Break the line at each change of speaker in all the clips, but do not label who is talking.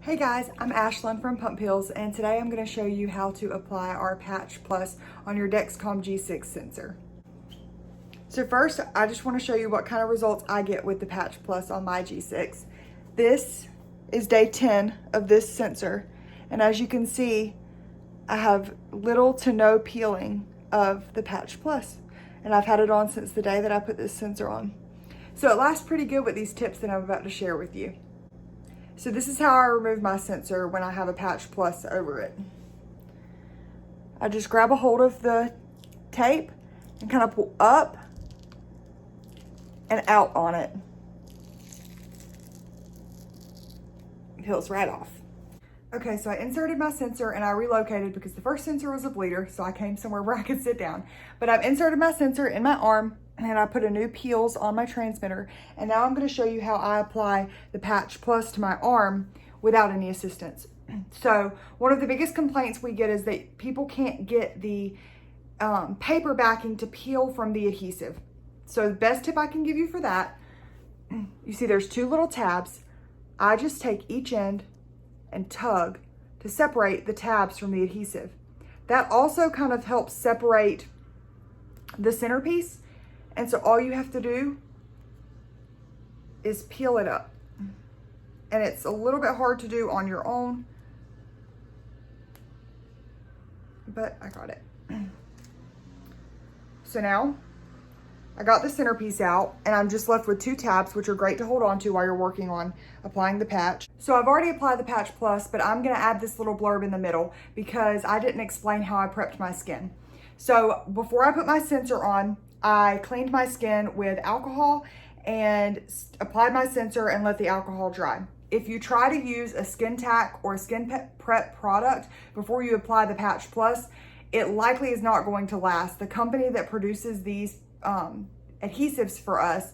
Hey guys, I'm Ashlyn from Pump Pills, and today I'm going to show you how to apply our Patch Plus on your Dexcom G6 sensor. So first, I just want to show you what kind of results I get with the Patch Plus on my G6. This is day 10 of this sensor, and as you can see, I have little to no peeling of the Patch Plus, and I've had it on since the day that I put this sensor on. So it lasts pretty good with these tips that I'm about to share with you. So this is how I remove my sensor when I have a Patch Plus over it. I just grab a hold of the tape and kind of pull up and out on it. It peels right off. Okay, so I inserted my sensor and I relocated because the first sensor was a bleeder, so I came somewhere where I could sit down. But I've inserted my sensor in my arm and I put a new peels on my transmitter. And now I'm gonna show you how I apply the Patch Plus to my arm without any assistance. So one of the biggest complaints we get is that people can't get the paper backing to peel from the adhesive. So the best tip I can give you for that, you see there's two little tabs. I just take each end and tug to separate the tabs from the adhesive. That also kind of helps separate the centerpiece. And so all you have to do is peel it up. And it's a little bit hard to do on your own, but I got it. So now I got the centerpiece out and I'm just left with two tabs, which are great to hold on to while you're working on applying the patch. So I've already applied the Patch Plus, but I'm gonna add this little blurb in the middle because I didn't explain how I prepped my skin. So before I put my sensor on, I cleaned my skin with alcohol and applied my sensor and let the alcohol dry. If you try to use a skin tack or a skin prep product before you apply the Patch Plus, it likely is not going to last. The company that produces these adhesives for us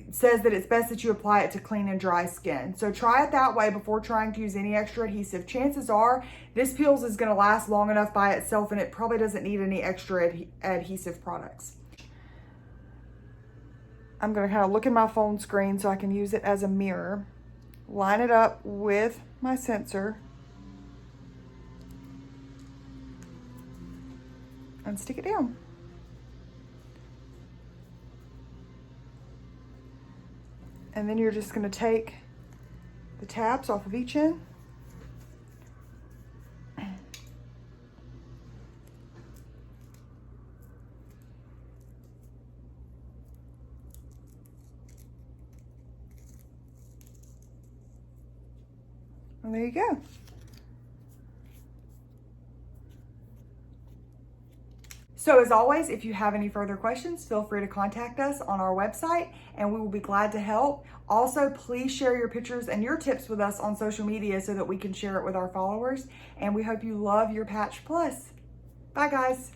says that it's best that you apply it to clean and dry skin. So try it that way before trying to use any extra adhesive. Chances are this peels is gonna last long enough by itself and it probably doesn't need any extra adhesive products. I'm gonna kind of look at my phone screen so I can use it as a mirror. Line it up with my sensor and stick it down. And then you're just gonna take the tabs off of each end. And there you go. So as always, if you have any further questions, feel free to contact us on our website and we will be glad to help. Also, please share your pictures and your tips with us on social media so that we can share it with our followers. And we hope you love your Patch Plus. Bye guys.